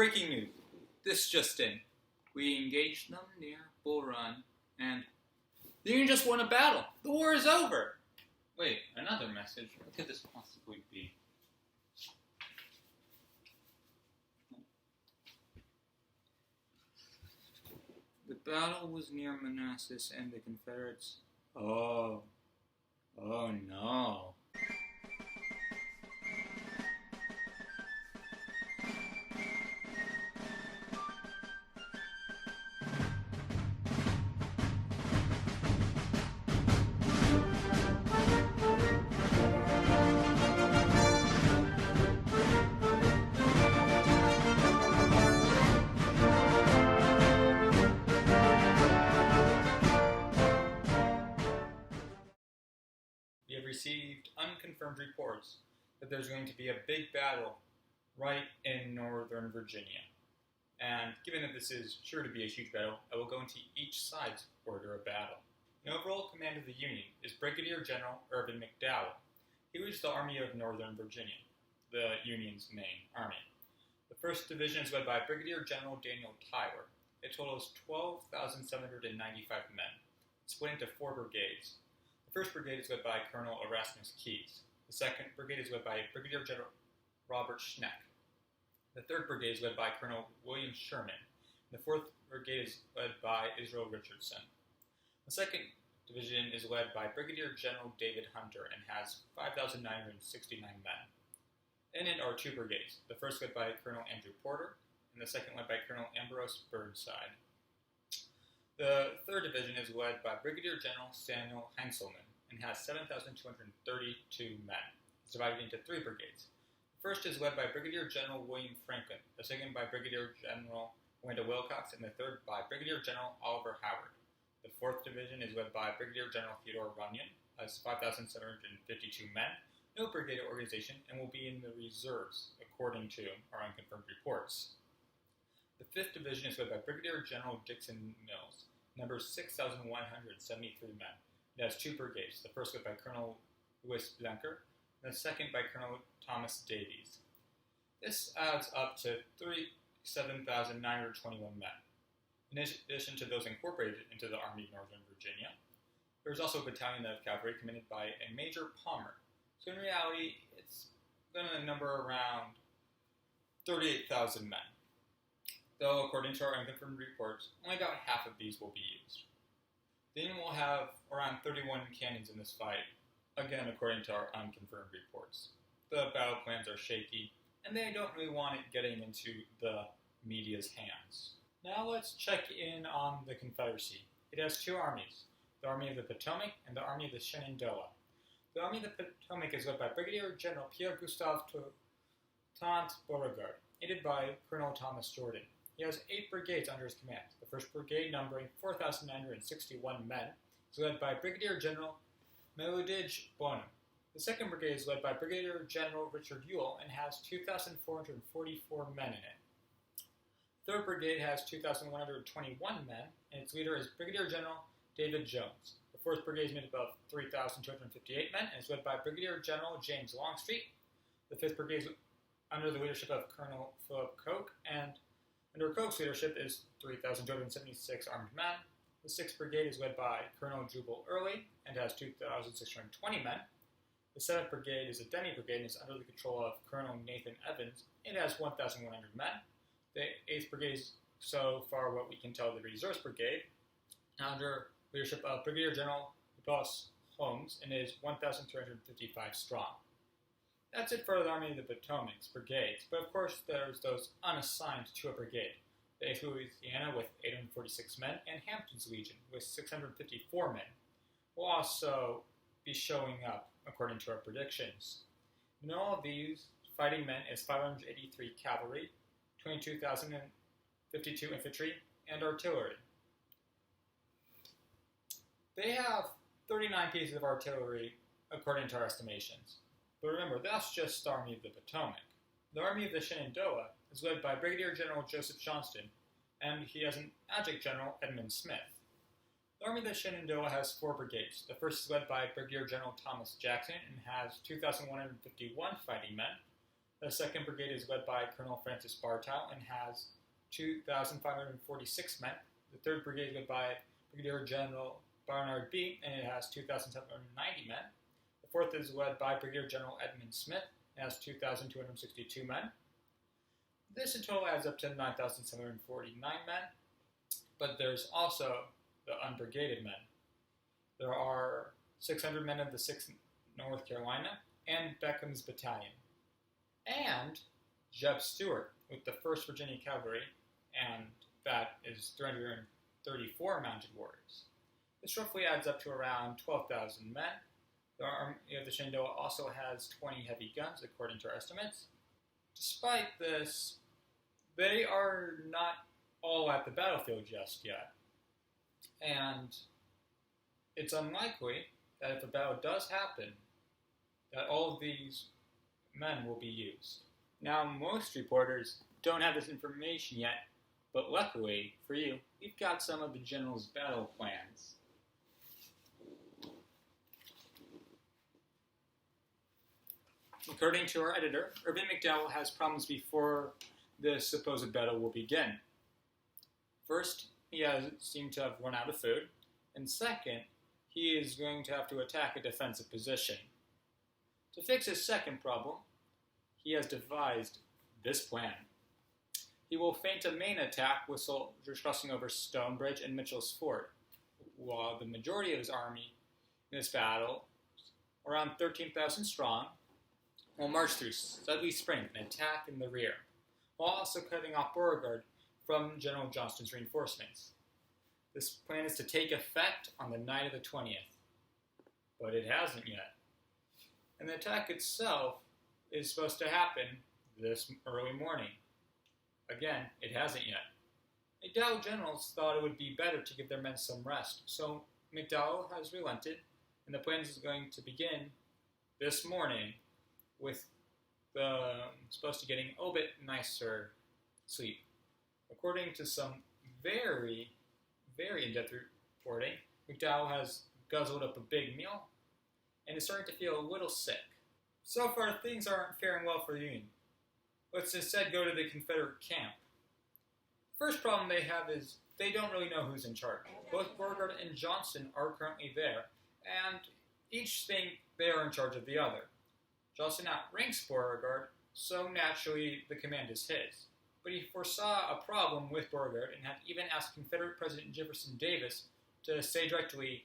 Breaking news. This just in. We engaged them near Bull Run, and the Union just won a battle. The war is over. Wait, another message. What could this possibly be? The battle was near Manassas, and the Confederates... Oh no. We have received unconfirmed reports that there's going to be a big battle right in northern Virginia. And given that this is sure to be a huge battle, I will go into each side's order of battle. The overall command of the Union is Brigadier General Irvin McDowell. He leads the Army of Northern Virginia, the Union's main army. The 1st Division is led by Brigadier General Daniel Tyler. It totals 12,795 men, split into 4 brigades. The 1st Brigade is led by Colonel Erasmus Keyes. The 2nd Brigade is led by Brigadier General Robert Schneck. The 3rd Brigade is led by Colonel William Sherman. The 4th Brigade is led by Israel Richardson. The 2nd Division is led by Brigadier General David Hunter and has 5,969 men. In it are 2 brigades, the 1st led by Colonel Andrew Porter, and the 2nd led by Colonel Ambrose Burnside. The 3rd Division is led by Brigadier General Samuel Heintzelman and has 7,232 men. It's divided into 3 brigades. The 1st is led by Brigadier General William Franklin, the 2nd by Brigadier General Wendell Wilcox, and the 3rd by Brigadier General Oliver Howard. The 4th Division is led by Brigadier General Theodore Runyon, has 5,752 men, no brigade organization, and will be in the reserves, according to our unconfirmed reports. The 5th Division is led by Brigadier General Dixon Mills, numbers 6,173 men. It has 2 brigades, the 1st led by Colonel Louis Blenker, and the 2nd by Colonel Thomas Davies. This adds up to 7,921 men. In addition to those incorporated into the Army of Northern Virginia, there is also a battalion of cavalry commanded by a Major Palmer. So in reality, it's going to number around 38,000 men. Though, according to our unconfirmed reports, only about half of these will be used. The Union will have around 31 cannons in this fight, again according to our unconfirmed reports. The battle plans are shaky, and they don't really want it getting into the media's hands. Now let's check in on the Confederacy. It has 2 armies, the Army of the Potomac and the Army of the Shenandoah. The Army of the Potomac is led by Brigadier General Pierre-Gustave Tant Beauregard, aided by Colonel Thomas Jordan. He has 8 brigades under his command. The 1st Brigade, numbering 4,961 men, is led by Brigadier General Meludij Bonham. The 2nd Brigade is led by Brigadier General Richard Ewell and has 2,444 men in it. The 3rd Brigade has 2,121 men, and its leader is Brigadier General David Jones. The 4th Brigade is made up of 3,258 men and is led by Brigadier General James Longstreet. The 5th Brigade is under the leadership of Colonel Philip Coke, and under Coke's leadership is 3,276 armed men. The 6th Brigade is led by Colonel Jubal Early and has 2,620 men. The 7th Brigade is a demi-brigade and is under the control of Colonel Nathan Evans. It has 1,100 men. The 8th Brigade is, so far what we can tell, the Reserves Brigade, under leadership of Brigadier General Boss Holmes, and is 1,355 strong. That's it for the Army of the Potomac's brigades, but of course there's those unassigned to a brigade. The 8th Louisiana with 846 men, and Hampton's Legion with 654 men will also be showing up according to our predictions. In all of these fighting men is 583 cavalry, 22,052 infantry, and artillery. They have 39 pieces of artillery according to our estimations. But remember, that's just the Army of the Potomac. The Army of the Shenandoah is led by Brigadier General Joseph Johnston, and he has an Adjutant General, Edmund Smith. The Army of the Shenandoah has 4 brigades. The 1st is led by Brigadier General Thomas Jackson and has 2,151 fighting men. The 2nd Brigade is led by Colonel Francis Bartow and has 2,546 men. The 3rd Brigade is led by Brigadier General Barnard B, and it has 2,790 men. The 4th is led by Brigadier General Edmund Smith and has 2,262 men. This in total adds up to 9,749 men, but there's also the unbrigaded men. There are 600 men of the 6th North Carolina and Beckham's Battalion, and Jeb Stuart with the 1st Virginia Cavalry, and that is 334 mounted warriors. This roughly adds up to around 12,000 men. The Army of the Shenandoah also has 20 heavy guns, according to our estimates. Despite this, they are not all at the battlefield just yet, and it's unlikely that if a battle does happen, that all of these men will be used. Now, most reporters don't have this information yet, but luckily for you, we've got some of the general's battle plans. According to our editor, Irvin McDowell has problems before the supposed battle will begin. First, he has seemed to have run out of food, and second, he is going to have to attack a defensive position. To fix his second problem, he has devised this plan. He will feint a main attack with soldiers crossing over Stonebridge and Mitchell's Ford, while the majority of his army in this battle, around 13,000 strong, will march through Studley Spring and attack in the rear, while also cutting off Beauregard from General Johnston's reinforcements. This plan is to take effect on the night of the 20th, but it hasn't yet. And the attack itself is supposed to happen this early morning. Again, it hasn't yet. McDowell generals thought it would be better to give their men some rest, so McDowell has relented, and the plan is going to begin this morning with the supposed to getting a bit nicer sleep. According to some very in-depth reporting, McDowell has guzzled up a big meal and is starting to feel a little sick. So far, things aren't faring well for the Union. Let's instead go to the Confederate camp. First problem they have is they don't really know who's in charge. Both Beauregard and Johnston are currently there, and each think they are in charge of the other. Johnston outranks Beauregard, so naturally the command is his. But he foresaw a problem with Beauregard and had even asked Confederate President Jefferson Davis to say directly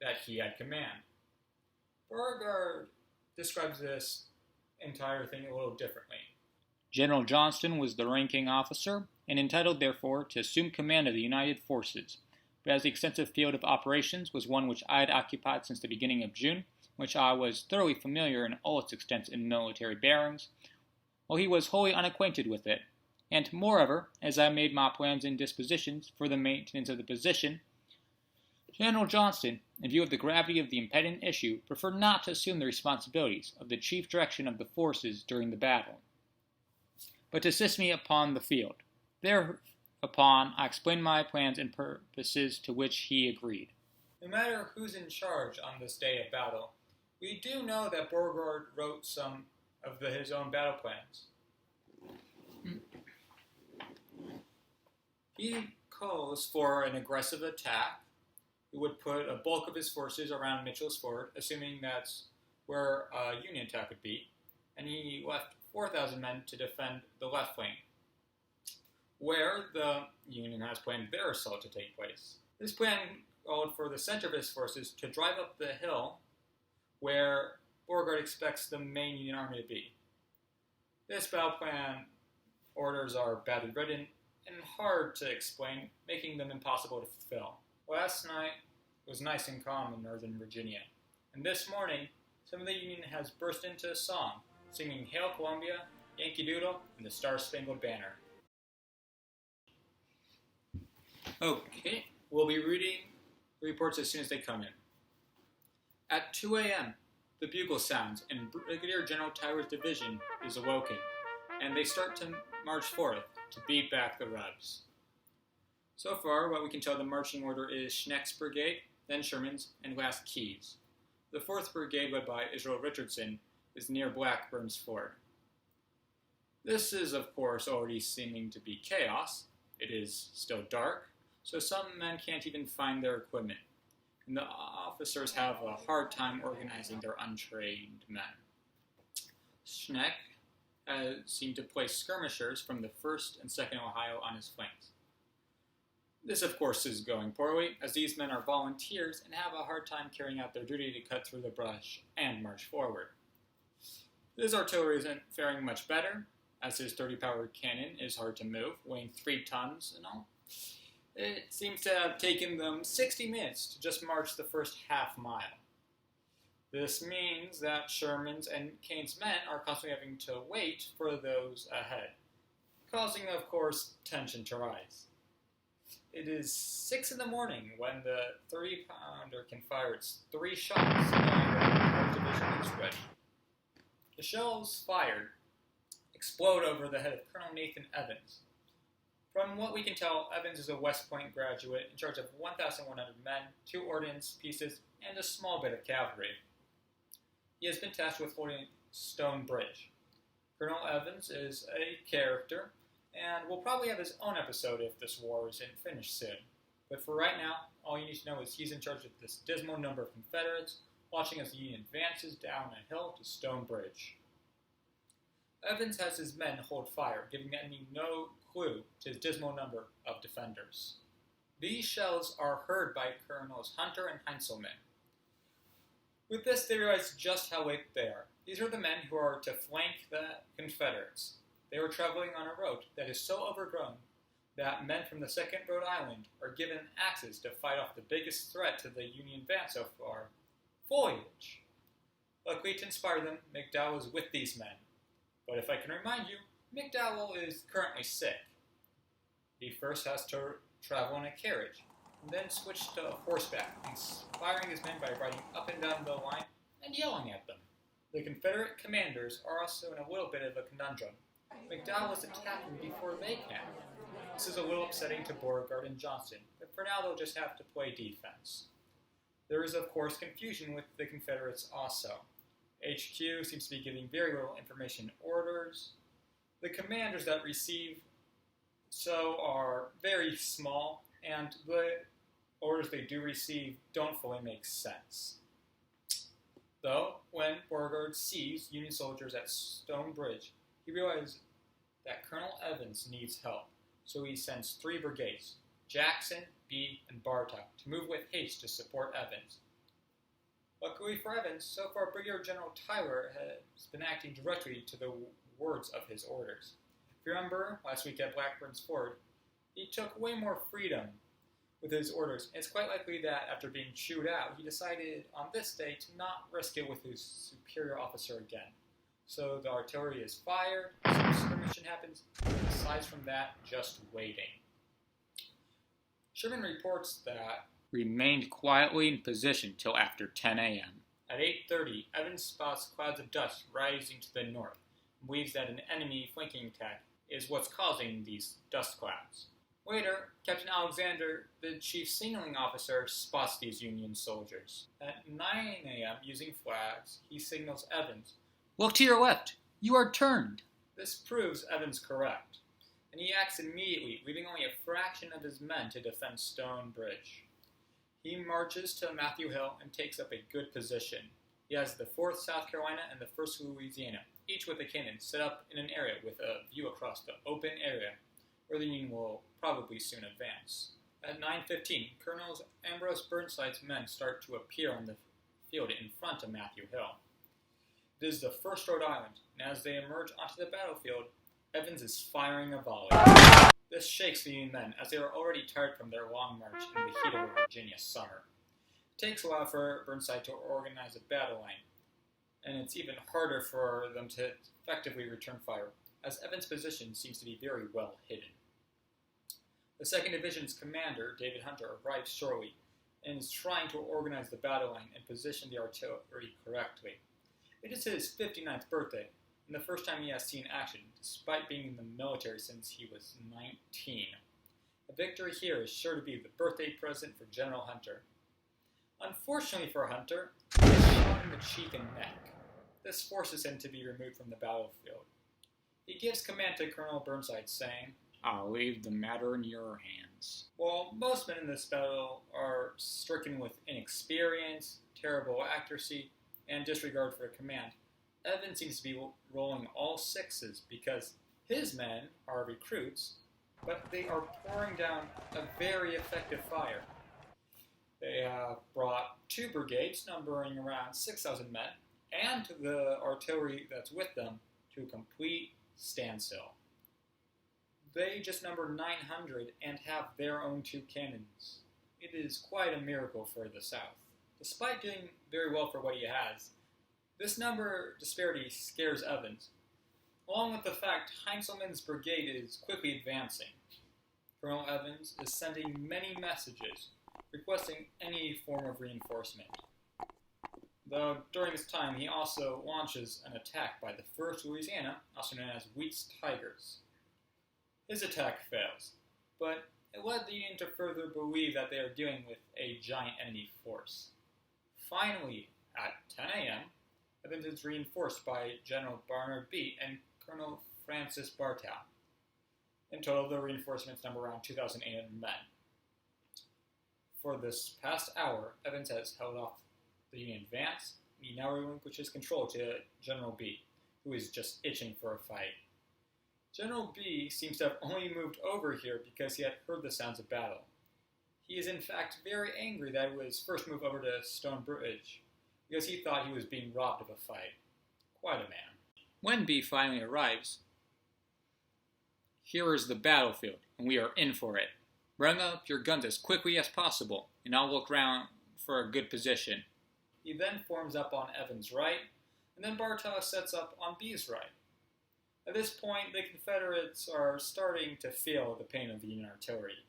that he had command. Beauregard describes this entire thing a little differently. General Johnston was the ranking officer and entitled, therefore, to assume command of the United Forces, but as the extensive field of operations was one which I had occupied since the beginning of June, which I was thoroughly familiar in all its extent in military bearings, while he was wholly unacquainted with it, and, moreover, as I made my plans and dispositions for the maintenance of the position, General Johnston, in view of the gravity of the impending issue, preferred not to assume the responsibilities of the chief direction of the forces during the battle, but to assist me upon the field. Thereupon, I explained my plans and purposes, to which he agreed. No matter who's in charge on this day of battle, we do know that Beauregard wrote some of his own battle plans. He calls for an aggressive attack. He would put a bulk of his forces around Mitchell's Ford, assuming that's where a Union attack would be, and he left 4,000 men to defend the left flank, where the Union has planned their assault to take place. This plan called for the center of his forces to drive up the hill where Beauregard expects the main Union army to be. This battle plan orders are badly written and hard to explain, making them impossible to fulfill. Last night was nice and calm in Northern Virginia, and this morning some of the Union has burst into a song, singing Hail Columbia, Yankee Doodle, and the Star-Spangled Banner. Okay, we'll be reading the reports as soon as they come in. At 2 a.m., the bugle sounds, and Brigadier General Tyler's division is awoken, and they start to march forth to beat back the Rebs. So far, what we can tell, the marching order is Schneck's brigade, then Sherman's, and last Keyes. The 4th Brigade, led by Israel Richardson, is near Blackburn's Ford. This is, of course, already seeming to be chaos. It is still dark, so some men can't even find their equipment, and the officers have a hard time organizing their untrained men. Schneck seemed to place skirmishers from the 1st and 2nd Ohio on his flanks. This, of course, is going poorly, as these men are volunteers and have a hard time carrying out their duty to cut through the brush and march forward. His artillery isn't faring much better, as his 30-power cannon is hard to move, weighing 3 tons and all. It seems to have taken them 60 minutes to just march the first half mile. This means that Sherman's and Kane's men are constantly having to wait for those ahead, causing, of course, tension to rise. It is 6 in the morning when the 30-pounder can fire its 3 shots and the division is ready. The shells fired explode over the head of Colonel Nathan Evans. From what we can tell, Evans is a West Point graduate in charge of 1,100 men, 2 ordnance pieces, and a small bit of cavalry. He has been tasked with holding Stone Bridge. Colonel Evans is a character, and will probably have his own episode if this war isn't finished soon. But for right now, all you need to know is he's in charge of this dismal number of Confederates, watching as the Union advances down a hill to Stone Bridge. Evans has his men hold fire, giving the enemy no clue to his dismal number of defenders. These shells are heard by Colonels Hunter and Heintzelman. With this, they realize just how late they are. These are the men who are to flank the Confederates. They were traveling on a road that is so overgrown that men from the 2nd Rhode Island are given axes to fight off the biggest threat to the Union advance so far, foliage. Luckily to inspire them, McDowell is with these men. But if I can remind you, McDowell is currently sick. He first has to travel in a carriage, and then switch to horseback, inspiring his men by riding up and down the line and yelling at them. The Confederate commanders are also in a little bit of a conundrum. McDowell is attacking before they can. This is a little upsetting to Beauregard and Johnston, but for now they'll just have to play defense. There is, of course, confusion with the Confederates also. HQ seems to be giving very little information orders. The commanders that receive so are very small, and the orders they do receive don't fully make sense. Though, when Beauregard sees Union soldiers at Stone Bridge, he realizes that Colonel Evans needs help, so he sends 3 brigades, Jackson, Bee, and Bartok, to move with haste to support Evans. Luckily for Evans, so far Brigadier General Tyler has been acting directly to the words of his orders. If you remember, last week at Blackburn's Ford, he took way more freedom with his orders. It's quite likely that after being chewed out, he decided on this day to not risk it with his superior officer again. So the artillery is fired, some skirmishing happens, and aside from that, just waiting. Sherman reports that remained quietly in position till after 10 a.m. At 8:30, Evans spots clouds of dust rising to the north and believes that an enemy flanking attack is what's causing these dust clouds. Later, Captain Alexander, the chief signaling officer, spots these Union soldiers. At 9 a.m., using flags, he signals Evans, "Look to your left! You are turned!" This proves Evans correct, and he acts immediately, leaving only a fraction of his men to defend Stone Bridge. He marches to Matthew Hill and takes up a good position. He has the 4th South Carolina and the 1st Louisiana, each with a cannon set up in an area with a view across the open area, where the Union will probably soon advance. At 9:15, Colonel Ambrose Burnside's men start to appear on the field in front of Matthew Hill. It is the 1st Rhode Island, and as they emerge onto the battlefield, Evans is firing a volley. This shakes the Union men, as they are already tired from their long march in the heat of a Virginia summer. It takes a while for Burnside to organize a battle line, and it's even harder for them to effectively return fire, as Evans' position seems to be very well hidden. The 2nd Division's commander, David Hunter, arrives shortly, and is trying to organize the battle line and position the artillery correctly. It is his 59th birthday, and the first time he has seen action, despite being in the military since he was 19. A victory here is sure to be the birthday present for General Hunter. Unfortunately for Hunter, he is shot in the cheek and neck. This forces him to be removed from the battlefield. He gives command to Colonel Burnside, saying, "I'll leave the matter in your hands." While most men in this battle are stricken with inexperience, terrible accuracy, and disregard for command, Evans seems to be rolling all sixes because his men are recruits, but they are pouring down a very effective fire. They have brought 2 brigades, numbering around 6,000 men, and the artillery that's with them to a complete standstill. They just number 900 and have their own 2 cannons. It is quite a miracle for the South. Despite doing very well for what he has, this number disparity scares Evans, along with the fact Heintzelman's brigade is quickly advancing. Colonel Evans is sending many messages requesting any form of reinforcement. Though during this time he also launches an attack by the 1st Louisiana, also known as Wheat's Tigers. His attack fails, but it led the Union to further believe that they are dealing with a giant enemy force. Finally, at 10 a.m., Evans is reinforced by General Barnard Beat and Colonel Francis Bartow. In total, the reinforcements number around 2,800 men. For this past hour, Evans has held off the Union advance. He now relinquishes control to General B, who is just itching for a fight. General B seems to have only moved over here because he had heard the sounds of battle. He is in fact very angry that he was first moved over to Stone Bridge, because he thought he was being robbed of a fight. Quite a man. When B finally arrives, "Here is the battlefield, and we are in for it. Bring up your guns as quickly as possible, and I'll look round for a good position." He then forms up on Evans' right, and then Bartow sets up on B's right. At this point, the Confederates are starting to feel the pain of the Union artillery.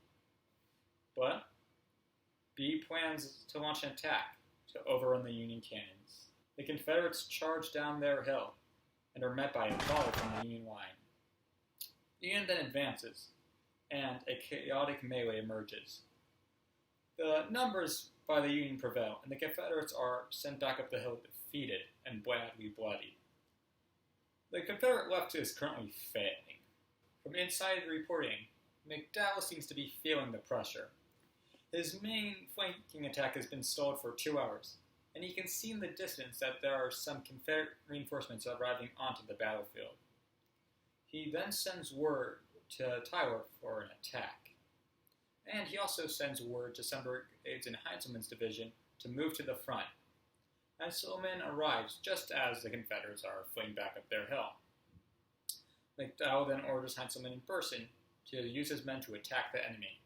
But B plans to launch an attack to overrun the Union cannons. The Confederates charge down their hill and are met by a volley from the Union line. The Union then advances, and a chaotic melee emerges. The numbers by the Union prevail, and the Confederates are sent back up the hill defeated and badly bloodied. The Confederate left is currently failing. From inside the reporting, McDowell seems to be feeling the pressure. His main flanking attack has been stalled for 2 hours, and he can see in the distance that there are some Confederate reinforcements arriving onto the battlefield. He then sends word to Tyler for an attack. And he also sends word to some brigades in Heintzelman's division to move to the front. Heintzelman arrives just as the Confederates are fleeing back up their hill. McDowell then orders Heintzelman in person to use his men to attack the enemy.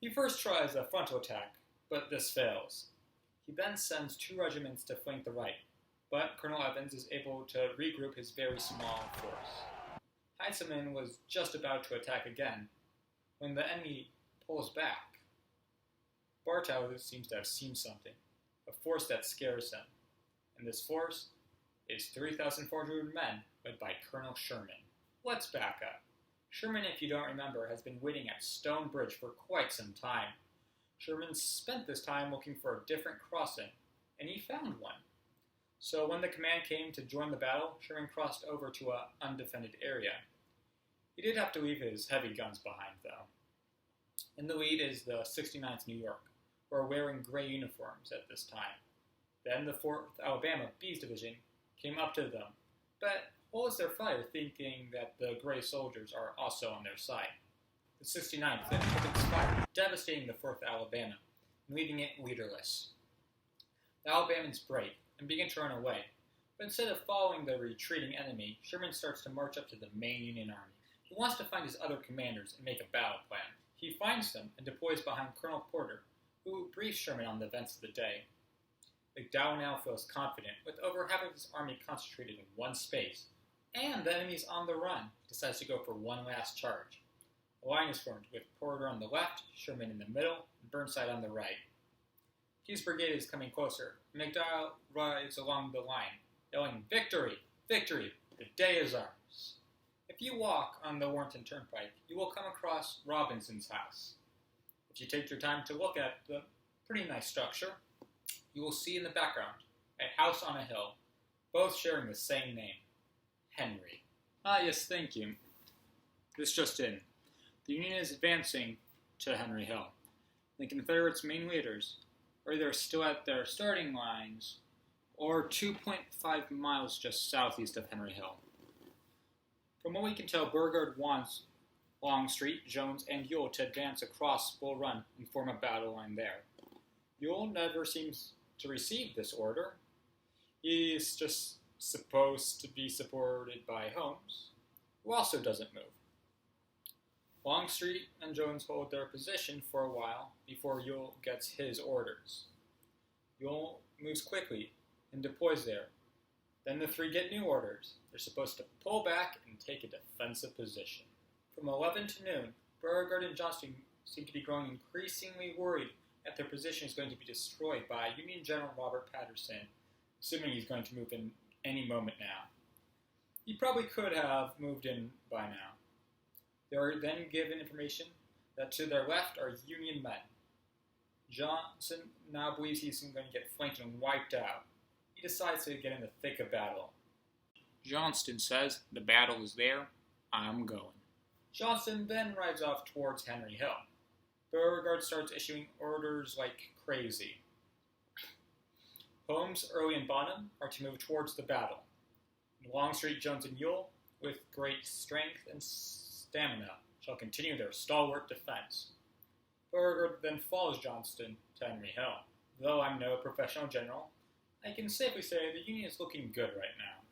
He first tries a frontal attack, but this fails. He then sends 2 regiments to flank the right, but Colonel Evans is able to regroup his very small force. Heintzelman was just about to attack again when the enemy pulls back. Bartow seems to have seen something, a force that scares him, and this force is 3,400 men led by Colonel Sherman. Let's back up. Sherman, if you don't remember, has been waiting at Stone Bridge for quite some time. Sherman spent this time looking for a different crossing, and he found one. So when the command came to join the battle, Sherman crossed over to an undefended area. He did have to leave his heavy guns behind, though. In the lead is the 69th New York, who are wearing gray uniforms at this time. Then the 4th Alabama, B's division, came up to them, but holds their fire, thinking that the gray soldiers are also on their side. The 69th then opens fire, devastating the 4th Alabama, and leaving it leaderless. The Alabamans break and begin to run away, but instead of following the retreating enemy, Sherman starts to march up to the main Union army. He wants to find his other commanders and make a battle plan. He finds them and deploys behind Colonel Porter, who briefs Sherman on the events of the day. McDowell now feels confident, with over half of his army concentrated in one space, and the enemy's on the run. He decides to go for one last charge. A line is formed, with Porter on the left, Sherman in the middle, and Burnside on the right. Hughes' brigade is coming closer. McDowell rides along the line, yelling, "Victory! Victory! The day is ours!" If you walk on the Warrenton Turnpike, you will come across Robinson's house. If you take your time to look at the pretty nice structure, you will see in the background a house on a hill, both sharing the same name. Henry. Ah, yes, thank you. This just in. The Union is advancing to Henry Hill. The Confederates' main leaders are either still at their starting lines or 2.5 miles just southeast of Henry Hill. From what we can tell, Beauregard wants Longstreet, Jones, and Ewell to advance across Bull Run and form a battle line there. Ewell never seems to receive this order. He is just supposed to be supported by Holmes, who also doesn't move. Longstreet and Jones hold their position for a while before Ewell gets his orders. Ewell moves quickly and deploys there. Then the three get new orders. They're supposed to pull back and take a defensive position. From 11 to noon, Beauregard and Johnston seem to be growing increasingly worried that their position is going to be destroyed by Union General Robert Patterson, assuming he's going to move in any moment now. He probably could have moved in by now. They are then given information that to their left are Union men. Johnson now believes he's going to get flanked and wiped out. He decides to get in the thick of battle. Johnston says, "The battle is there, I'm going." Johnston then rides off towards Henry Hill. Beauregard starts issuing orders like crazy. Holmes, Early, and Bonham are to move towards the battle. Longstreet, Jones, and Ewell, with great strength and stamina, shall continue their stalwart defense. Beauregard then follows Johnston to Henry Hill. Though I'm no professional general, I can safely say the Union is looking good right now.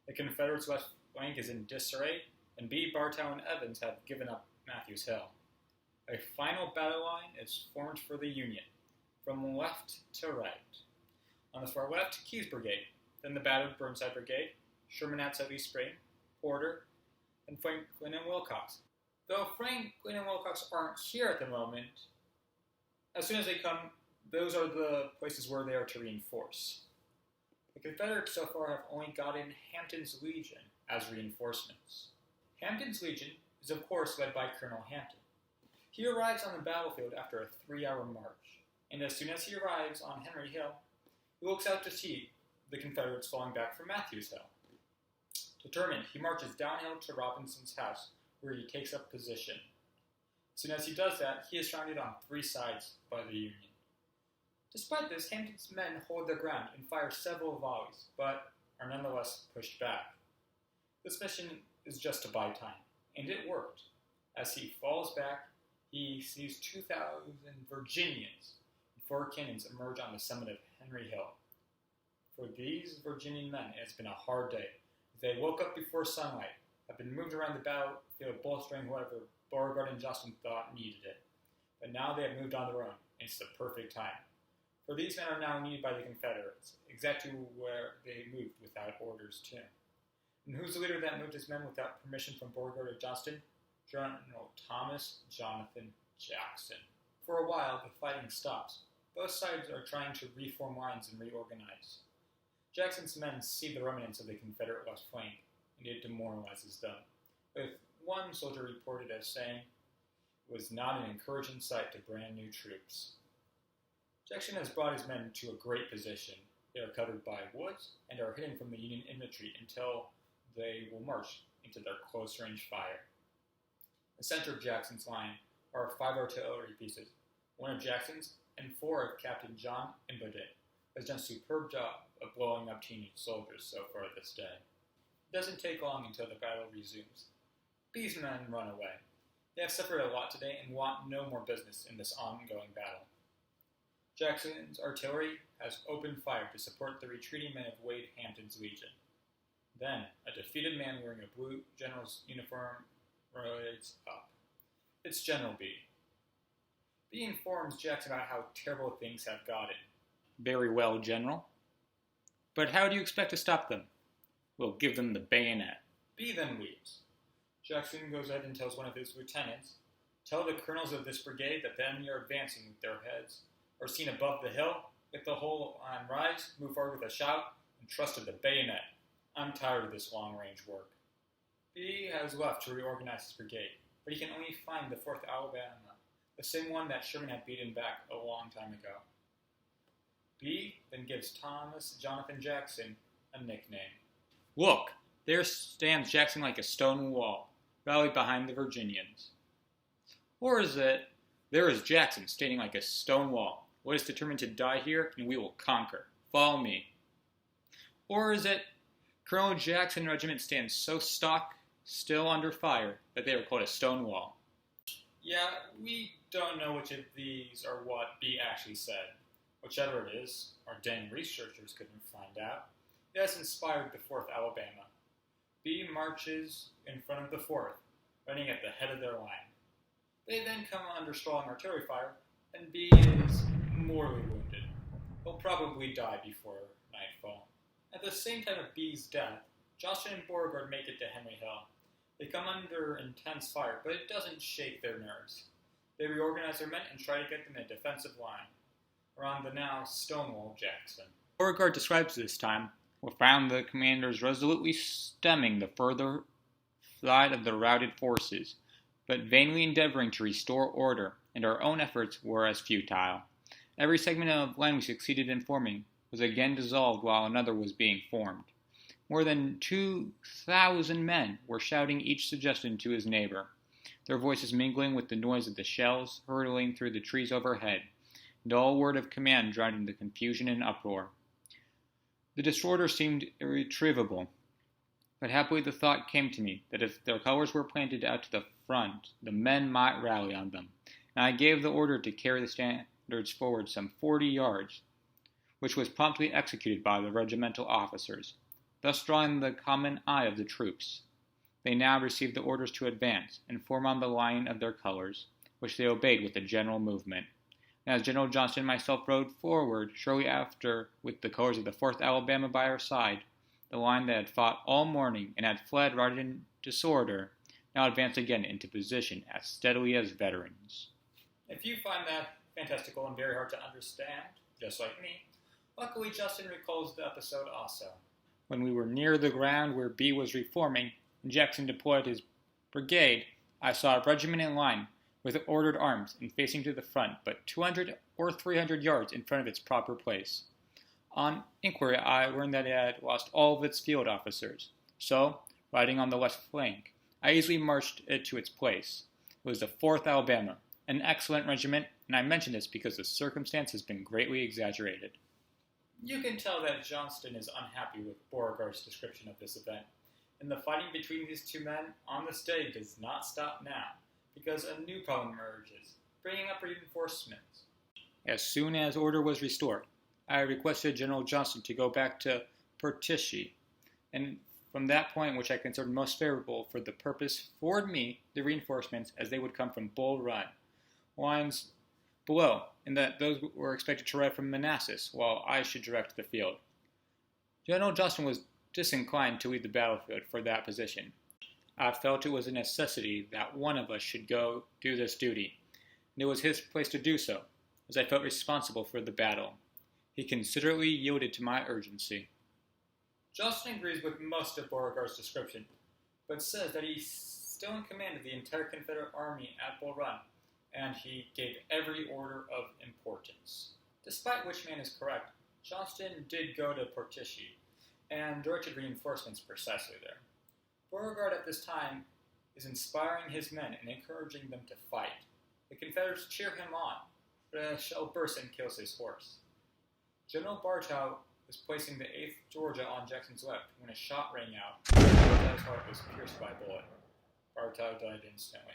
The Confederates' left flank is in disarray, and B, Bartow, and Evans have given up Matthews Hill. A final battle line is formed for the Union, from left to right. On the far left, Keyes' brigade, then the battered Burnside brigade, Sherman at Lee Spring, Porter, and Franklin and Wilcox. Though Franklin and Wilcox aren't here at the moment, as soon as they come, those are the places where they are to reinforce. The Confederates so far have only gotten Hampton's Legion as reinforcements. Hampton's Legion is of course led by Colonel Hampton. He arrives on the battlefield after a 3-hour march, and as soon as he arrives on Henry Hill, he looks out to see the Confederates falling back from Matthews Hill. Determined, he marches downhill to Robinson's house, where he takes up position. As soon as he does that, he is surrounded on 3 sides by the Union. Despite this, Hampton's men hold their ground and fire several volleys, but are nonetheless pushed back. This mission is just to buy time, and it worked. As he falls back, he sees 2,000 Virginians and 4 cannons emerge on the summit of Henry Hill. For these Virginian men, it has been a hard day. They woke up before sunlight, have been moved around the battlefield bolstering whoever Beauregard and Johnston thought needed it. But now they have moved on their own, and it's the perfect time. For these men are now needed by the Confederates, exactly where they moved without orders to. And who's the leader that moved his men without permission from Beauregard or Johnston? General Thomas Jonathan Jackson. For a while, the fighting stops. Both sides are trying to reform lines and reorganize. Jackson's men see the remnants of the Confederate left flank, and it demoralizes them, with one soldier reported as saying, "It was not an encouraging sight to brand new troops." Jackson has brought his men to a great position. They are covered by woods and are hidden from the Union infantry until they will march into their close-range fire. The center of Jackson's line are 5 artillery pieces, 1 of Jackson's and 4 of Captain John Imboden, who has done a superb job of blowing up teenage soldiers so far this day. It doesn't take long until the battle resumes. These men run away. They have suffered a lot today and want no more business in this ongoing battle. Jackson's artillery has opened fire to support the retreating men of Wade Hampton's Legion. Then, a defeated man wearing a blue general's uniform rides up. It's General B. B informs Jackson about how terrible things have gotten. "Very well, General. But how do you expect to stop them?" "We'll give them the bayonet." B then leaves. Jackson goes ahead and tells one of his lieutenants, "Tell the colonels of this brigade that the enemy are advancing with their heads, are seen above the hill, with the whole line rise, move forward with a shout, and trust to the bayonet. I'm tired of this long-range work." B has left to reorganize his brigade, but he can only find the 4th Alabama, the same one that Sherman had beaten back a long time ago. B then gives Thomas Jonathan Jackson a nickname. "Look, There stands Jackson like a stone wall, rallied behind the Virginians. Or is it, there is Jackson standing like a stone wall, what is determined to die here, and we will conquer. Follow me. Or is it, Colonel Jackson's regiment stands so still under fire, that they are called a stone wall. Yeah, we don't know which of these are what B actually said. Whichever it is, our dang researchers couldn't find out. It has inspired the 4th Alabama. B marches in front of the 4th, running at the head of their line. They then come under strong artillery fire, and B is mortally wounded. He'll probably die before nightfall. At the same time of B's death, Johnston and Beauregard make it to Henry Hill. They come under intense fire, but it doesn't shake their nerves. They reorganize their men and try to get them in a defensive line around the now Stonewall Jackson. Beauregard describes this time, we found the commanders resolutely stemming the further flight of the routed forces, but vainly endeavoring to restore order, and our own efforts were as futile. Every segment of line we succeeded in forming was again dissolved while another was being formed. More than 2,000 men were shouting each suggestion to his neighbor, their voices mingling with the noise of the shells hurtling through the trees overhead, and all word of command drowned in the confusion and uproar. The disorder seemed irretrievable, but happily the thought came to me that if their colors were planted out to the front, the men might rally on them, and I gave the order to carry the standards forward some 40 yards, which was promptly executed by the regimental officers, thus drawing the common eye of the troops. They now received the orders to advance and form on the line of their colors, which they obeyed with a general movement. And as General Johnston and myself rode forward shortly after with the colors of the 4th Alabama by our side, the line that had fought all morning and had fled right in disorder now advanced again into position as steadily as veterans. If you find that fantastical and very hard to understand, just like me, luckily Justin recalls the episode also. When we were near the ground where B was reforming and Jackson deployed his brigade, I saw a regiment in line with ordered arms and facing to the front, but 200 or 300 yards in front of its proper place. On inquiry, I learned that it had lost all of its field officers. So, riding on the left flank, I easily marched it to its place. It was the 4th Alabama, an excellent regiment, and I mention this because the circumstance has been greatly exaggerated. You can tell that Johnston is unhappy with Beauregard's description of this event, and the fighting between these two men on this day does not stop now, because a new problem emerges, bringing up reinforcements. As soon as order was restored, I requested General Johnston to go back to Portici, and from that point which I considered most favorable for the purpose, forward me the reinforcements as they would come from Bull Run, lines below, and that those were expected to arrive from Manassas, while I should direct the field. General Johnston was disinclined to lead the battlefield for that position. I felt it was a necessity that one of us should go do this duty, and it was his place to do so, as I felt responsible for the battle. He considerately yielded to my urgency. Johnston agrees with most of Beauregard's description, but says that he's still in command of the entire Confederate Army at Bull Run, and he gave every order of importance. Despite which man is correct, Johnston did go to Portici, and directed reinforcements precisely there. Beauregard at this time is inspiring his men and encouraging them to fight. The Confederates cheer him on, but a shell bursts and kills his horse. General Bartow was placing the 8th Georgia on Jackson's left when a shot rang out, and Bartow's heart was pierced by a bullet. Bartow died instantly.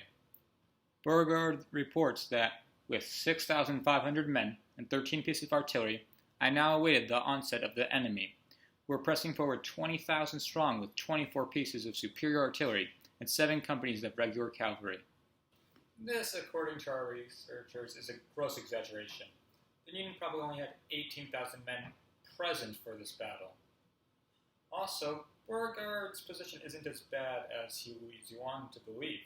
Beauregard reports that, with 6,500 men and 13 pieces of artillery, I now awaited the onset of the enemy, who were pressing forward 20,000 strong with 24 pieces of superior artillery and 7 companies of regular cavalry. This, according to our researchers, is a gross exaggeration. The Union probably only had 18,000 men present for this battle. Also, Beauregard's position isn't as bad as he leads you on to believe.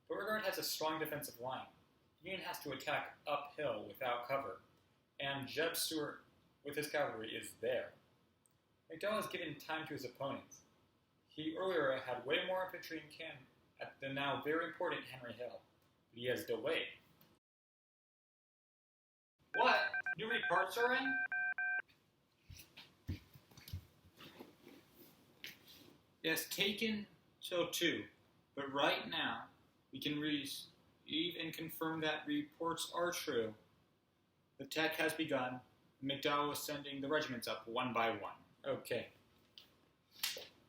Beauregard has a strong defensive line. The Union has to attack uphill without cover, and Jeb Stuart, with his cavalry, is there. McDowell has given time to his opponents. He earlier had way more infantry in camp at the now very important Henry Hill, but he has delayed. What? New reports are in? It has taken till 2, but right now we can receive and confirm that reports are true. The attack has begun. McDowell is sending the regiments up one by one. Okay.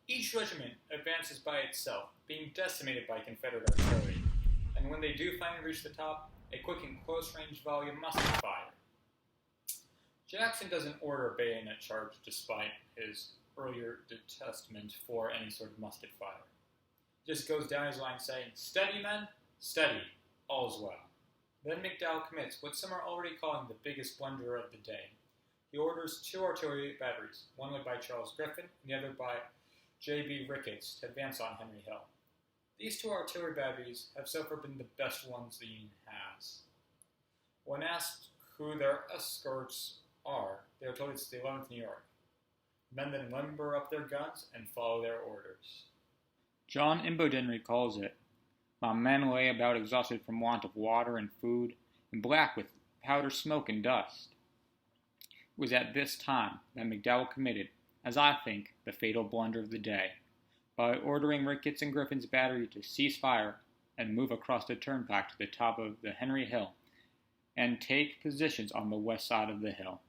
Each regiment advances by itself, being decimated by Confederate artillery, and when they do finally reach the top, a quick and close-range volley of musket fire. Jackson doesn't order a bayonet charge despite his earlier detestment for any sort of musket fire. He just goes down his line saying, "Steady, men, steady, all's well." Then McDowell commits what some are already calling the biggest blunder of the day. He orders 2 artillery batteries, one led by Charles Griffin and the other by J.B. Ricketts, to advance on Henry Hill. These 2 artillery batteries have so far been the best ones the Union has. When asked who their escorts are, they are told it's the 11th New York. Men then limber up their guns and follow their orders. John Imboden recalls it. My men lay about exhausted from want of water and food, and black with powder smoke and dust. It was at this time that McDowell committed, as I think, the fatal blunder of the day, by ordering Ricketts and Griffin's battery to cease fire and move across the turnpike to the top of the Henry Hill, and take positions on the west side of the hill.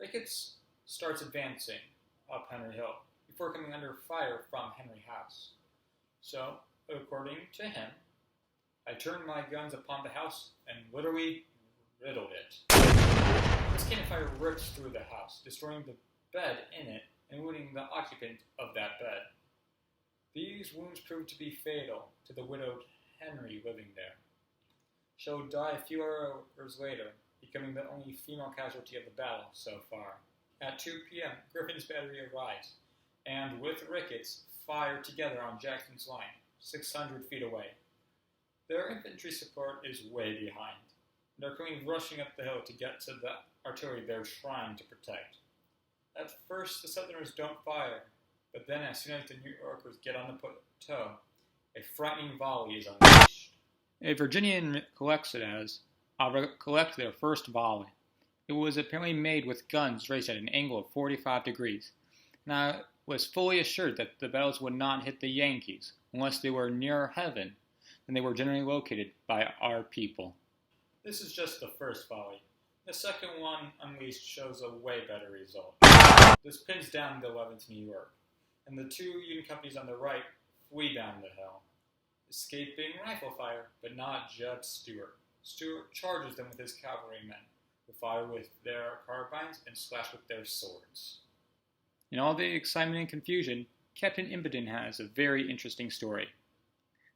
Ricketts starts advancing up Henry Hill before coming under fire from Henry House. So, according to him, I turned my guns upon the house and literally riddled it. This cannon fire rips through the house, destroying the bed in it and wounding the occupant of that bed. These wounds proved to be fatal to the widowed Henry living there. She would die a few hours later, becoming the only female casualty of the battle so far. At 2 p.m., Griffin's battery arrives, and with Ricketts, fire together on Jackson's line, 600 feet away. Their infantry support is way behind. They're coming rushing up the hill to get to the artillery they're trying to protect. At first, the Southerners don't fire, but then as soon as the New Yorkers get on the plateau, a frightening volley is unleashed. A Virginian collects it as, "I'll recollect their first volley. It was apparently made with guns raised at an angle of 45 degrees, and I was fully assured that the bells would not hit the Yankees unless they were nearer heaven than they were generally located by our people." This is just the first volley. The second one unleashed shows a way better result. This pins down the 11th New York, and the 2 Union companies on the right flee down the hill, escaping rifle fire, but not Jeb Stuart. Stuart charges them with his cavalrymen, who fire with their carbines and slash with their swords. In all the excitement and confusion, Captain Imboden has a very interesting story.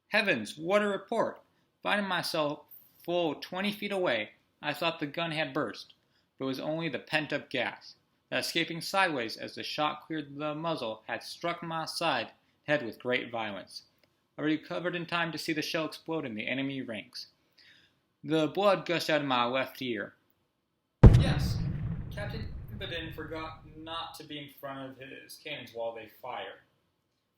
"Heavens, what a report! Finding myself full 20 feet away, I thought the gun had burst, but it was only the pent-up gas, that escaping sideways as the shot cleared the muzzle had struck my head with great violence. I recovered in time to see the shell explode in the enemy ranks. The blood gushed out of my left ear." Yes, Captain Imboden forgot not to be in front of his cannons while they fire.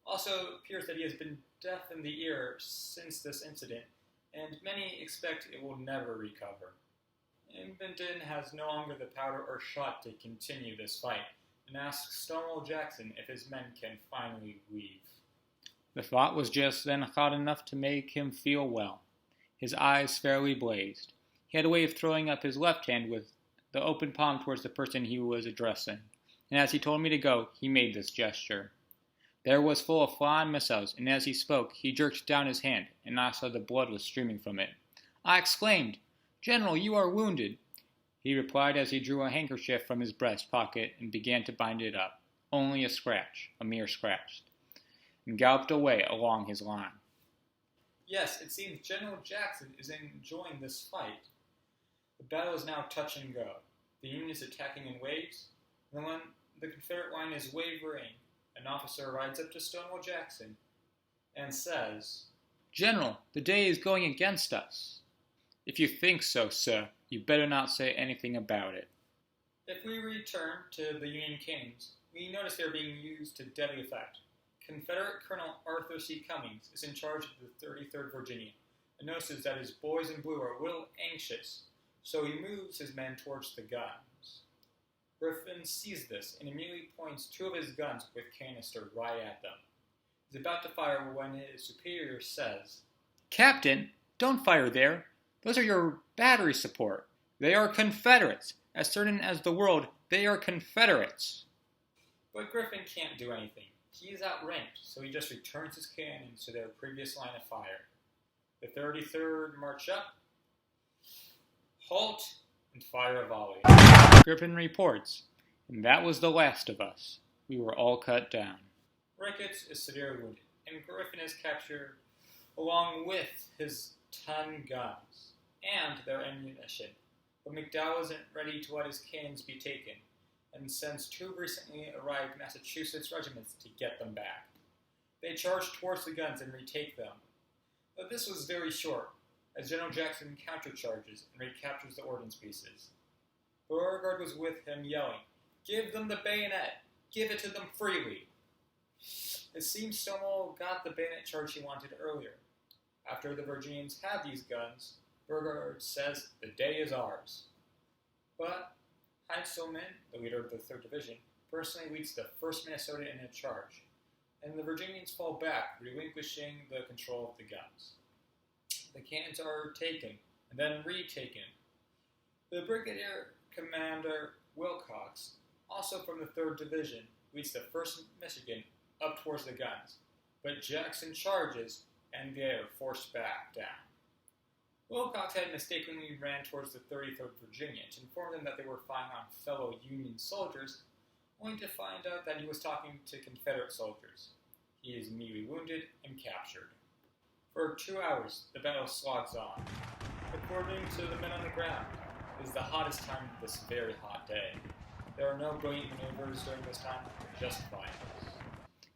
Also, it appears that he has been deaf in the ear since this incident, and many expect it will never recover. Imboden has no longer the powder or shot to continue this fight, and asks Stonewall Jackson if his men can finally leave. The thought was just then hot enough to make him feel well. His eyes fairly blazed. He had a way of throwing up his left hand with the open palm towards the person he was addressing, and as he told me to go, he made this gesture. There was full of flying missiles, and as he spoke, he jerked down his hand, and I saw the blood was streaming from it. I exclaimed, "General, you are wounded." He replied as he drew a handkerchief from his breast pocket and began to bind it up. Only a scratch, a mere scratch, and galloped away along his line. Yes, it seems General Jackson is enjoying this fight. The battle is now touch and go. The Union is attacking in waves, and when the Confederate line is wavering, an officer rides up to Stonewall Jackson and says, "General, the day is going against us." "If you think so, sir, you better not say anything about it." If we return to the Union cannons, we notice they are being used to deadly effect. Confederate Colonel Arthur C. Cummings is in charge of the 33rd Virginia and notices that his boys in blue are a little anxious, so he moves his men towards the guns. Griffin sees this and immediately points 2 of his guns with canister right at them. He's about to fire when his superior says, "Captain, don't fire there. Those are your battery support. They are Confederates. As certain as the world, they are Confederates." But Griffin can't do anything. He is outranked, so he just returns his cannons to their previous line of fire. The 33rd march up, halt, and fire a volley. Griffin reports, "And that was the last of us. We were all cut down." Ricketts is severely wounded, and Griffin is captured along with his 10 guns and their ammunition. But McDowell isn't ready to let his cannons be taken, and sends 2 recently arrived Massachusetts regiments to get them back. They charge towards the guns and retake them. But this was very short, as General Jackson countercharges and recaptures the ordnance pieces. Beauregard was with him yelling, "Give them the bayonet! Give it to them freely!" It seems Stonewall got the bayonet charge he wanted earlier. After the Virginians had these guns, Beauregard says, "The day is ours." But Heintzelman, the leader of the 3rd Division, personally leads the 1st Minnesota in a charge, and the Virginians fall back, relinquishing the control of the guns. The cannons are taken, and then retaken. The Brigadier Commander Wilcox, also from the 3rd Division, leads the 1st Michigan up towards the guns, but Jackson charges, and they are forced back down. Wilcox had mistakenly ran towards the 33rd Virginia to inform them that they were firing on fellow Union soldiers, only to find out that he was talking to Confederate soldiers. He is immediately wounded and captured. For 2 hours, the battle slogs on. According to the men on the ground, it is the hottest time of this very hot day. There are no brilliant maneuvers during this time, just violence.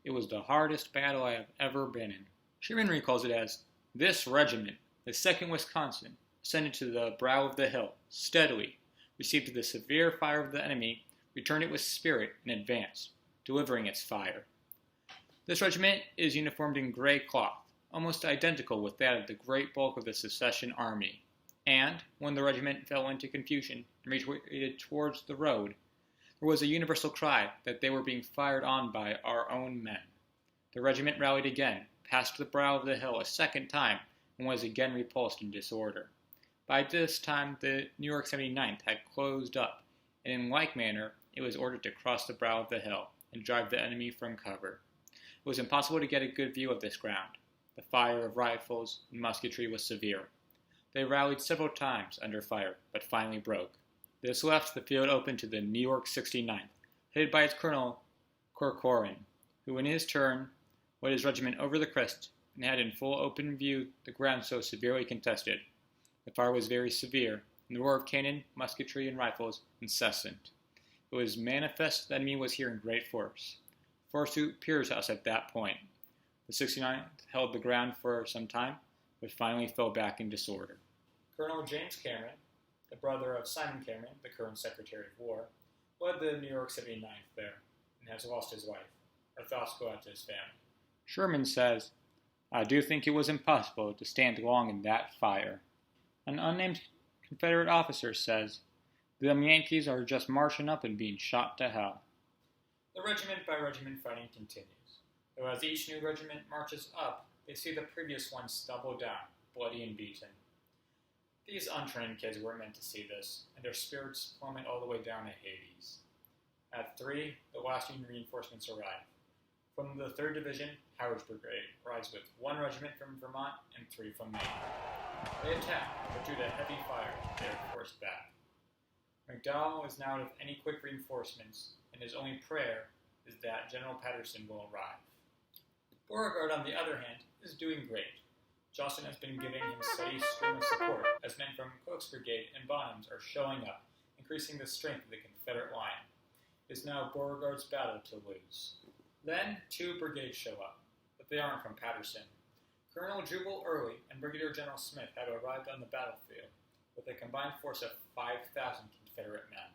It was the hardest battle I have ever been in. Sherman recalls it as, "This regiment, the 2nd Wisconsin, ascended to the brow of the hill, steadily, received the severe fire of the enemy, returned it with spirit, and advanced, delivering its fire." This regiment is uniformed in gray cloth, almost identical with that of the great bulk of the secession army, and, when the regiment fell into confusion and retreated towards the road, there was a universal cry that they were being fired on by our own men. The regiment rallied again, passed the brow of the hill a 2nd time, and was again repulsed in disorder. By this time, the New York 79th had closed up, and in like manner, it was ordered to cross the brow of the hill and drive the enemy from cover. It was impossible to get a good view of this ground. The fire of rifles and musketry was severe. They rallied several times under fire, but finally broke. This left the field open to the New York 69th, headed by its colonel, Corcoran, who in his turn led his regiment over the crest and had in full open view the ground so severely contested. The fire was very severe, and the roar of cannon, musketry, and rifles incessant. It was manifest the enemy was here in great force. Forsook Pierre's house at that point. The 69th held the ground for some time, but finally fell back in disorder. Colonel James Cameron, the brother of Simon Cameron, the current Secretary of War, led the New York 79th there, and has lost his wife. Our thoughts go out to his family. Sherman says, "I do think it was impossible to stand long in that fire." An unnamed Confederate officer says, "Them Yankees are just marching up and being shot to hell." The regiment-by-regiment fighting continues, though as each new regiment marches up, they see the previous one stumble down, bloody and beaten. These untrained kids weren't meant to see this, and their spirits plummet all the way down to Hades. At 3, the last Union reinforcements arrive. From the 3rd Division, Howard's Brigade arrives with 1 regiment from Vermont and 3 from Maine. They attack, but due to heavy fire, they are forced back. McDowell is now out of any quick reinforcements, and his only prayer is that General Patterson will arrive. Beauregard, on the other hand, is doing great. Johnston has been giving him steady stream of support as men from Cook's Brigade and Bonham's are showing up, increasing the strength of the Confederate line. It is now Beauregard's battle to lose. Then 2 brigades show up, but they aren't from Patterson. Colonel Jubal Early and Brigadier General Smith have arrived on the battlefield with a combined force of 5,000 Confederate men.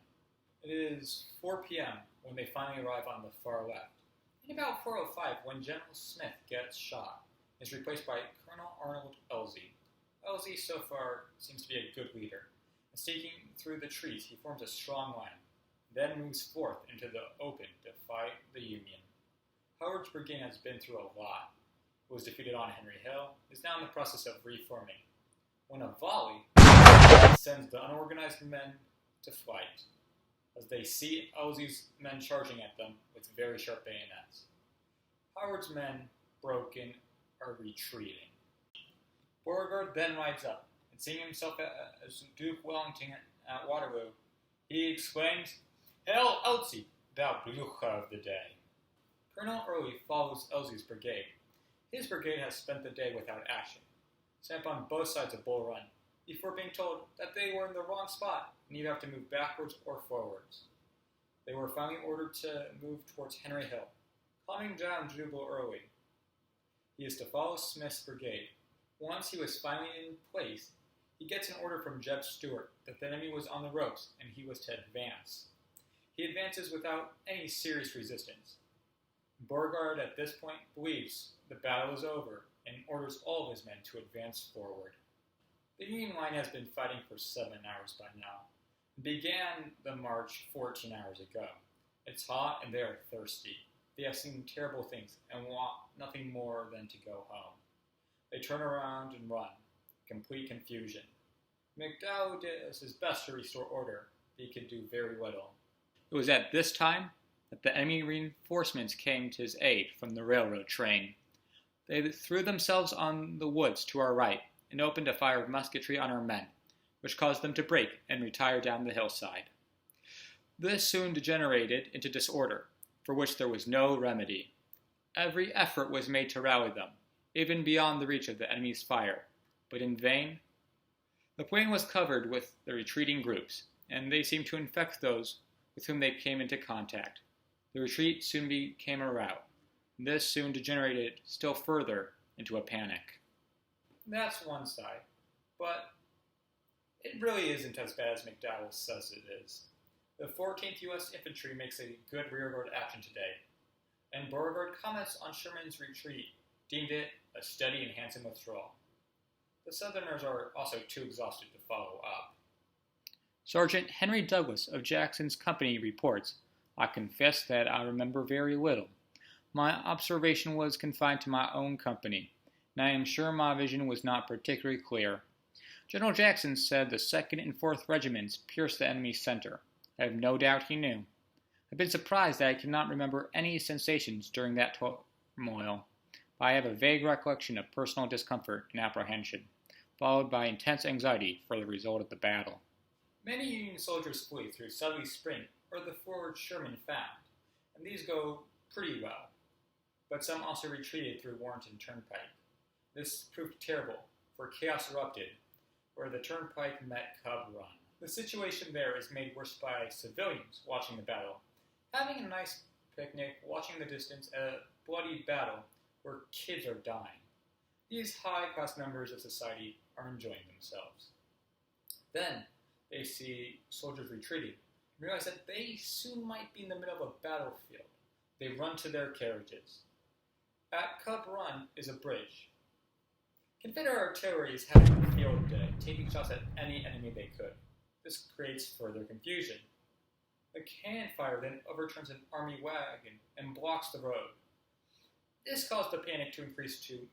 It is 4 p.m. when they finally arrive on the far left. And about 4:05 when General Smith gets shot, is replaced by Colonel Arnold Elzey. Elzey so far seems to be a good leader. And sneaking through the trees, he forms a strong line, then moves forth into the open to fight the Union. Howard's brigade has been through a lot. It was defeated on Henry Hill, is now in the process of reforming, when a volley sends the unorganized men to flight, as they see Elzey's men charging at them with very sharp bayonets. Howard's men, broken, are retreating. Beauregard then rides up, and seeing himself as Duke Wellington at Waterloo, he exclaims, "Hail Elzey, thou Blucher of the day!" Colonel Early follows Elzey's brigade. His brigade has spent the day without action, set up on both sides of Bull Run, before being told that they were in the wrong spot and either have to move backwards or forwards. They were finally ordered to move towards Henry Hill, calming down Jubal Early. He is to follow Smith's brigade. Once he was finally in place, he gets an order from Jeb Stuart that the enemy was on the ropes and he was to advance. He advances without any serious resistance. Beauregard at this point believes the battle is over and orders all of his men to advance forward. The Union line has been fighting for 7 hours by now. It began the march 14 hours ago. It's hot and they are thirsty. They have seen terrible things and want nothing more than to go home. They turn around and run. Complete confusion. McDowell did his best to restore order, but he could do very little. It was at this time that the enemy reinforcements came to his aid from the railroad train. They threw themselves on the woods to our right and opened a fire of musketry on our men, which caused them to break and retire down the hillside. This soon degenerated into disorder, for which there was no remedy. Every effort was made to rally them, even beyond the reach of the enemy's fire, but in vain. The plain was covered with the retreating groups, and they seemed to infect those with whom they came into contact. The retreat soon became a rout. This soon degenerated still further into a panic. That's one side, but it really isn't as bad as McDowell says it is. The 14th U.S. Infantry makes a good rearguard action today, and Beauregard comments on Sherman's retreat, deemed it a steady and handsome withdrawal. The Southerners are also too exhausted to follow up. Sergeant Henry Douglas of Jackson's company reports, "I confess that I remember very little. My observation was confined to my own company, and I am sure my vision was not particularly clear. General Jackson said the 2nd and 4th Regiments pierced the enemy's center. I have no doubt he knew. I've been surprised that I cannot remember any sensations during that turmoil, but I have a vague recollection of personal discomfort and apprehension, followed by intense anxiety for the result of the battle." Many Union soldiers flee through Sudley Spring or the ford Sherman found, and these go pretty well. But some also retreated through Warrenton Turnpike. This proved terrible, for chaos erupted, where the turnpike met Cub Run. The situation there is made worse by civilians watching the battle, having a nice picnic, watching in the distance a bloody battle where kids are dying. These high-class members of society are enjoying themselves. Then they see soldiers retreating and realize that they soon might be in the middle of a battlefield. They run to their carriages. At Cub Run is a bridge. Confederate artillery is having a field day, taking shots at any enemy they could. This creates further confusion. The cannon fire then overturns an army wagon and blocks the road. This caused the panic to increase to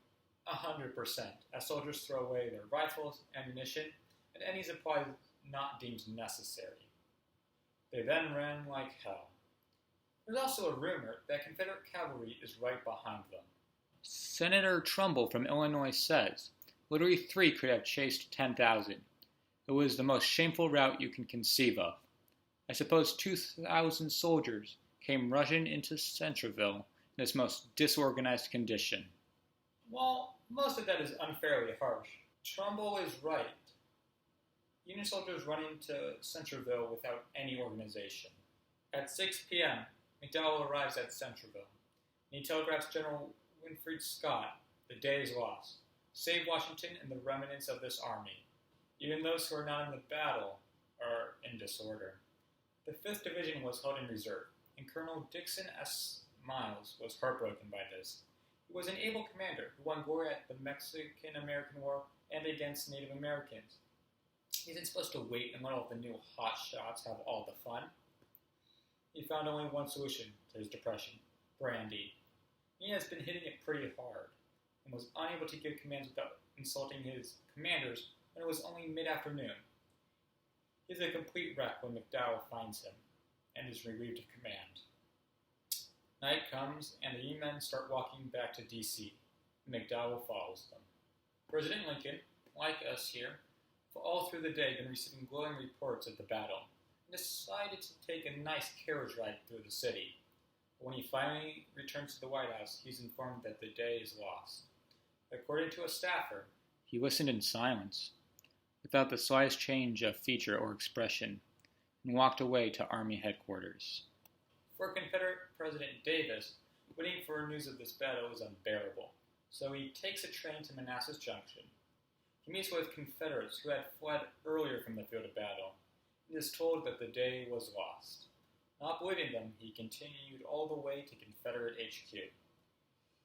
100% as soldiers throw away their rifles, ammunition, and any supplies not deemed necessary. They then ran like hell. There's also a rumor that Confederate cavalry is right behind them. Senator Trumbull from Illinois says, "Literally 3 could have chased 10,000. It was the most shameful rout you can conceive of. I suppose 2,000 soldiers came rushing into Centreville in this most disorganized condition." While most of that is unfairly harsh, Trumbull is right. Union soldiers run into Centreville without any organization. At 6 p.m., McDowell arrives at Centreville, and he telegraphs General Winfield Scott, "The day is lost. Save Washington and the remnants of this army." Even those who are not in the battle are in disorder. The 5th Division was held in reserve, and Colonel Dixon S. Miles was heartbroken by this. He was an able commander who won glory at the Mexican-American War and against Native Americans. He isn't supposed to wait and let all the new hot shots have all the fun. He found only one solution to his depression: brandy. He has been hitting it pretty hard, and was unable to give commands without insulting his commanders when it was only mid-afternoon. He is a complete wreck when McDowell finds him, and is relieved of command. Night comes, and the Union men start walking back to D.C., and McDowell follows them. President Lincoln, like us here, for all through the day been receiving glowing reports of the battle, and decided to take a nice carriage ride through the city. But when he finally returns to the White House, he's informed that the day is lost. According to a staffer, he listened in silence, without the slightest change of feature or expression, and walked away to Army headquarters. For Confederate President Davis, waiting for news of this battle was unbearable, so he takes a train to Manassas Junction. He meets with Confederates who had fled earlier from the field of battle, and is told that the day was lost. Not believing them, he continued all the way to Confederate HQ.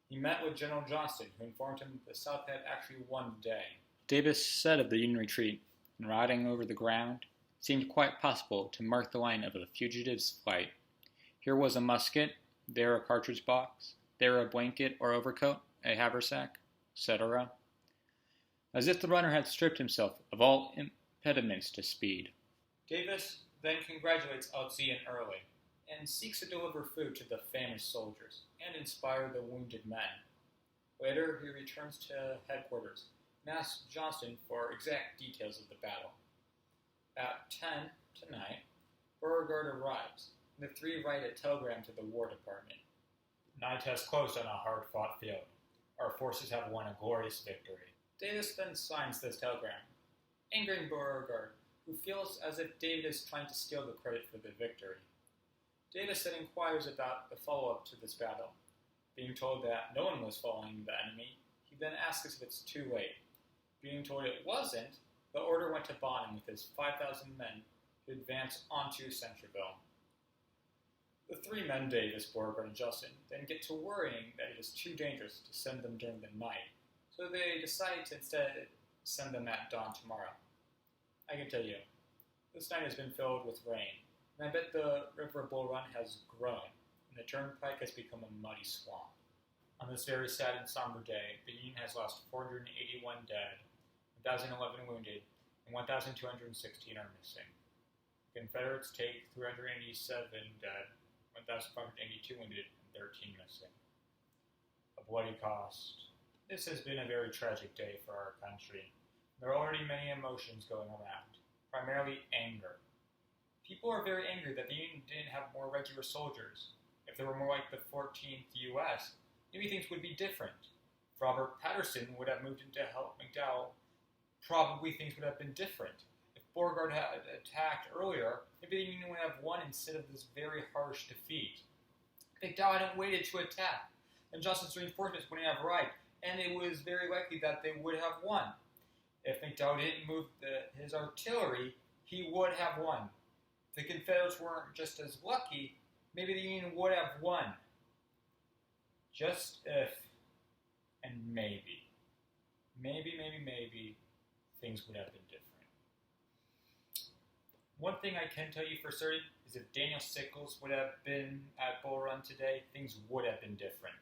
He met with General Johnston, who informed him that the South had actually won the day. Davis said of the Union retreat, and riding over the ground, it seemed quite possible to mark the line of the fugitives' flight. Here was a musket, there a cartridge box, there a blanket or overcoat, a haversack, etc., as if the runner had stripped himself of all impediments to speed. Davis then congratulates Elsie and Early, and seeks to deliver food to the famished soldiers and inspire the wounded men. Later, he returns to headquarters and asks Johnston for exact details of the battle. At 10 tonight, Beauregard arrives, and the three write a telegram to the War Department. Night has closed on a hard-fought field. Our forces have won a glorious victory. Davis then signs this telegram, angering Beauregard, who feels as if Davis is trying to steal the credit for the victory. Davis then inquires about the follow-up to this battle. Being told that no one was following the enemy, he then asks if it's too late. Being told it wasn't, the order went to Bonham with his 5,000 men to advance onto Centreville. The three men, Davis, Beauregard, and Johnston, then get to worrying that it is too dangerous to send them during the night, so they decide to instead send them at dawn tomorrow. I can tell you, this night has been filled with rain, and I bet the river Bull Run has grown, and the turnpike has become a muddy swamp. On this very sad and somber day, the Union has lost 481 dead, 1,011 wounded, and 1,216 are missing. The Confederates take 387 dead, 1,582 wounded, and 13 missing. A bloody cost. This has been a very tragic day for our country. There are already many emotions going around, primarily anger. People are very angry that the Union didn't have more regular soldiers. If they were more like the 14th U.S., maybe things would be different. If Robert Patterson would have moved in to help McDowell, probably things would have been different. If Beauregard had attacked earlier, maybe the Union would have won instead of this very harsh defeat. If McDowell hadn't waited to attack, then Johnston's reinforcements wouldn't have arrived, and it was very likely that they would have won. If McDowell didn't move his artillery, he would have won. If the Confederates weren't just as lucky, maybe the Union would have won. Just if, and maybe, things would have been different. One thing I can tell you for certain is if Daniel Sickles would have been at Bull Run today, things would have been different.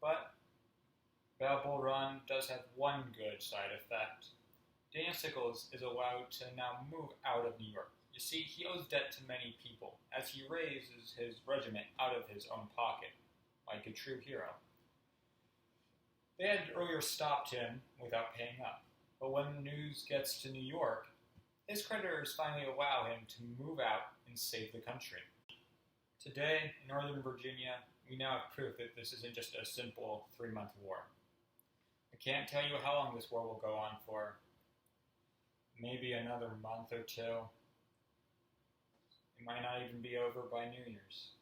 But Battle Bull Run does have one good side effect. Daniel Sickles is allowed to now move out of New York. You see, he owes debt to many people, as he raises his regiment out of his own pocket, like a true hero. They had earlier stopped him without paying up, but when the news gets to New York, his creditors finally allow him to move out and save the country. Today, in Northern Virginia, we now have proof that this isn't just a simple 3-month war. I can't tell you how long this war will go on for. Maybe another month or two. It might not even be over by New Year's.